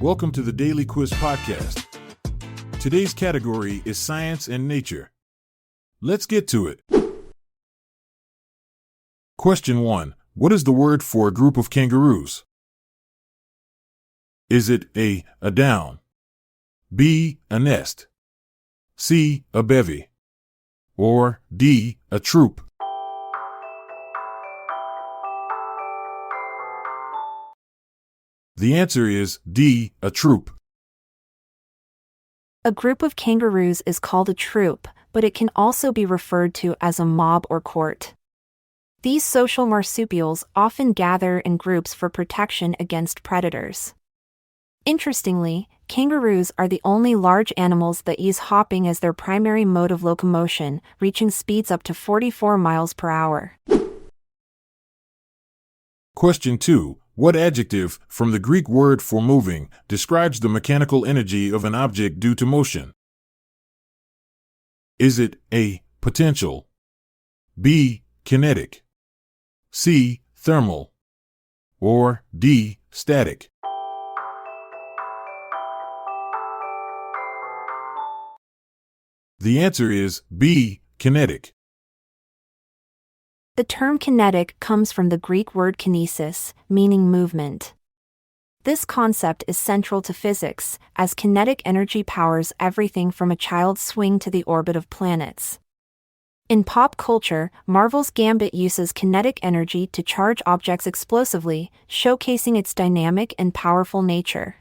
Welcome to the Daily Quiz Podcast. Today's category is Science and Nature. Let's get to it. Question 1. What is the word for a group of kangaroos? Is it A, a down, B, a nest, C, a bevy, or D, a troop? The answer is D, a troop. A group of kangaroos is called a troop, but it can also be referred to as a mob or court. These social marsupials often gather in groups for protection against predators. Interestingly, kangaroos are the only large animals that use hopping as their primary mode of locomotion, reaching speeds up to 44 miles per hour. Question 2. What adjective, from the Greek word for moving, describes the mechanical energy of an object due to motion? Is it A, potential, B, kinetic, C, thermal, or D, static? The answer is B, kinetic. The term kinetic comes from the Greek word kinesis, meaning movement. This concept is central to physics, as kinetic energy powers everything from a child's swing to the orbit of planets. In pop culture, Marvel's Gambit uses kinetic energy to charge objects explosively, showcasing its dynamic and powerful nature.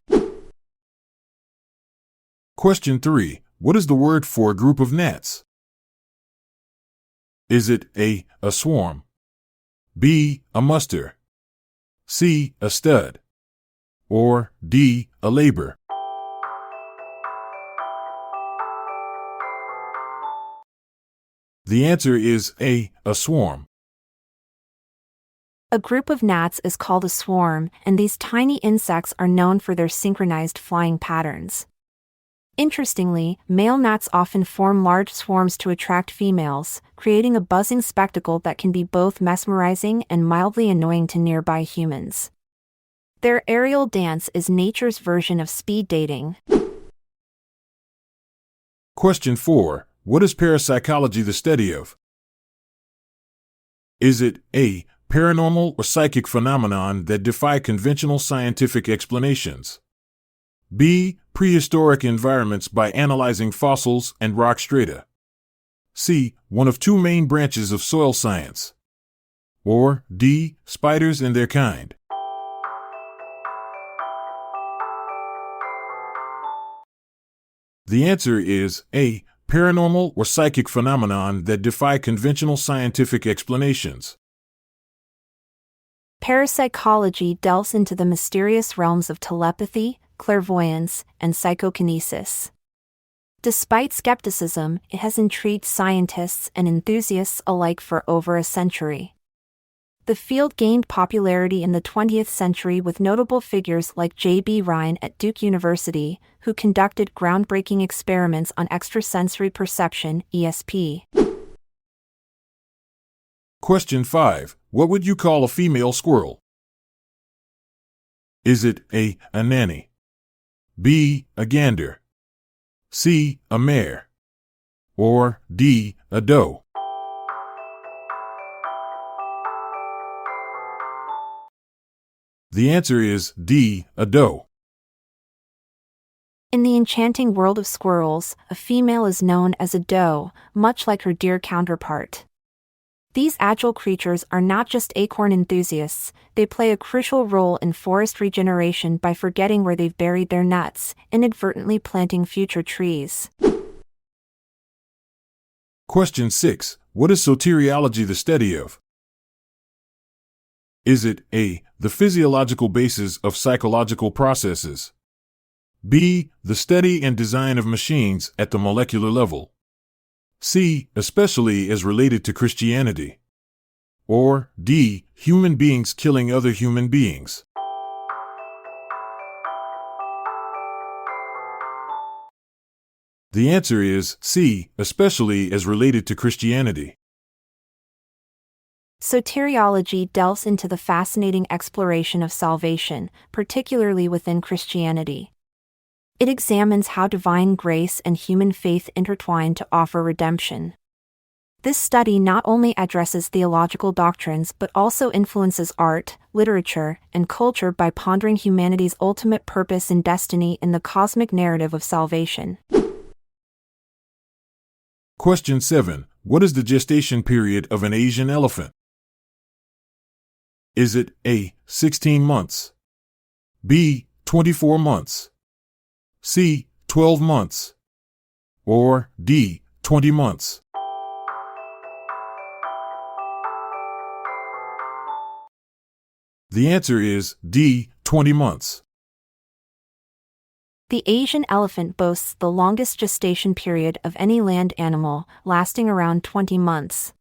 Question 3. What is the word for a group of gnats? Is it A, a swarm, B, a muster, C, a stud, or D, a labor? The answer is A, a swarm. A group of gnats is called a swarm, and these tiny insects are known for their synchronized flying patterns. Interestingly, male gnats often form large swarms to attract females, creating a buzzing spectacle that can be both mesmerizing and mildly annoying to nearby humans. Their aerial dance is nature's version of speed dating. Question 4. What is parapsychology the study of? Is it A, paranormal or psychic phenomenon that defy conventional scientific explanations? B, prehistoric environments by analyzing fossils and rock strata? C, one of two main branches of soil science? Or D, spiders and their kind? The answer is A, paranormal or psychic phenomenon that defy conventional scientific explanations. Parapsychology delves into the mysterious realms of telepathy, clairvoyance, and psychokinesis. Despite skepticism, it has intrigued scientists and enthusiasts alike for over a century. The field gained popularity in the 20th century with notable figures like J.B. Rhine at Duke University, who conducted groundbreaking experiments on extrasensory perception, ESP. Question 5. What would you call a female squirrel? Is it A, nanny, B, a gander, C, a mare, or D, a doe? The answer is D, a doe. In the enchanting world of squirrels, a female is known as a doe, much like her deer counterpart. These agile creatures are not just acorn enthusiasts, they play a crucial role in forest regeneration by forgetting where they've buried their nuts, inadvertently planting future trees. Question 6. What is soteriology the study of? Is it A, the physiological basis of psychological processes? B, the study and design of machines at the molecular level? C, especially as related to Christianity? Or D, human beings killing other human beings? The answer is C, especially as related to Christianity. Soteriology delves into the fascinating exploration of salvation, particularly within Christianity. It examines how divine grace and human faith intertwine to offer redemption. This study not only addresses theological doctrines but also influences art, literature, and culture by pondering humanity's ultimate purpose and destiny in the cosmic narrative of salvation. Question 7. What is the gestation period of an Asian elephant? Is it A. 16 months, B. 24 months, C. 12 months, or D. 20 months? The answer is D. 20 months. The Asian elephant boasts the longest gestation period of any land animal, lasting around 20 months.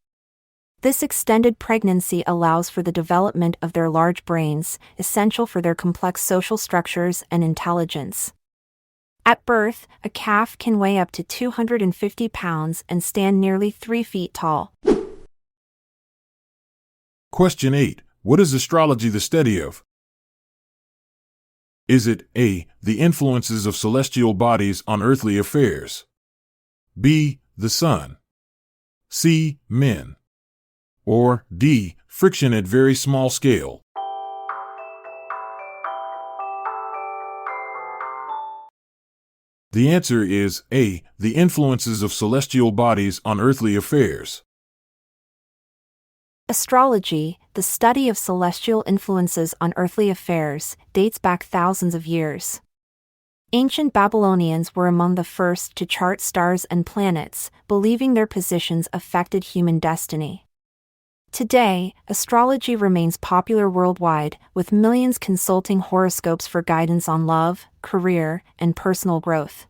This extended pregnancy allows for the development of their large brains, essential for their complex social structures and intelligence. At birth, a calf can weigh up to 250 pounds and stand nearly 3 feet tall. Question 8. What is astrology the study of? Is it A. the influences of celestial bodies on earthly affairs, B. the sun, C. men, or D. friction at very small scale? The answer is A. the influences of celestial bodies on earthly affairs. Astrology, the study of celestial influences on earthly affairs, dates back thousands of years. Ancient Babylonians were among the first to chart stars and planets, believing their positions affected human destiny. Today, astrology remains popular worldwide, with millions consulting horoscopes for guidance on love, career, and personal growth.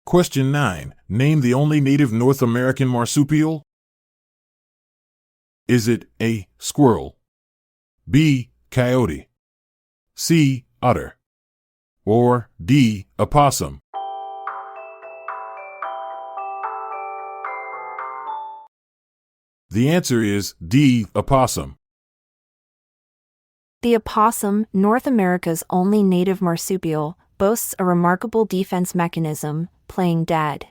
Question 9. Name the only native North American marsupial. Is it A. squirrel, B. coyote, C. otter, or D. opossum? The answer is D. opossum. The opossum, North America's only native marsupial, boasts a remarkable defense mechanism, playing dead.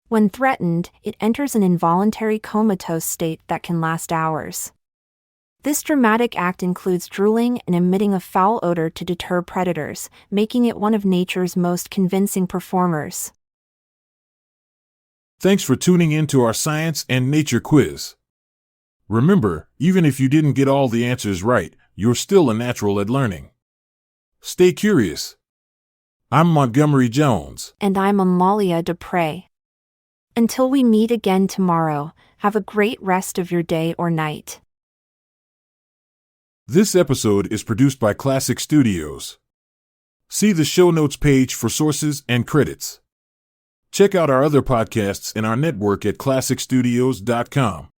When threatened, it enters an involuntary comatose state that can last hours. This dramatic act includes drooling and emitting a foul odor to deter predators, making it one of nature's most convincing performers. Thanks for tuning in to our science and nature quiz. Remember, even if you didn't get all the answers right, you're still a natural at learning. Stay curious. I'm Montgomery Jones. And I'm Amalia Dupre. Until we meet again tomorrow, have a great rest of your day or night. This episode is produced by Classic Studios. See the show notes page for sources and credits. Check out our other podcasts in our network at classicstudios.com.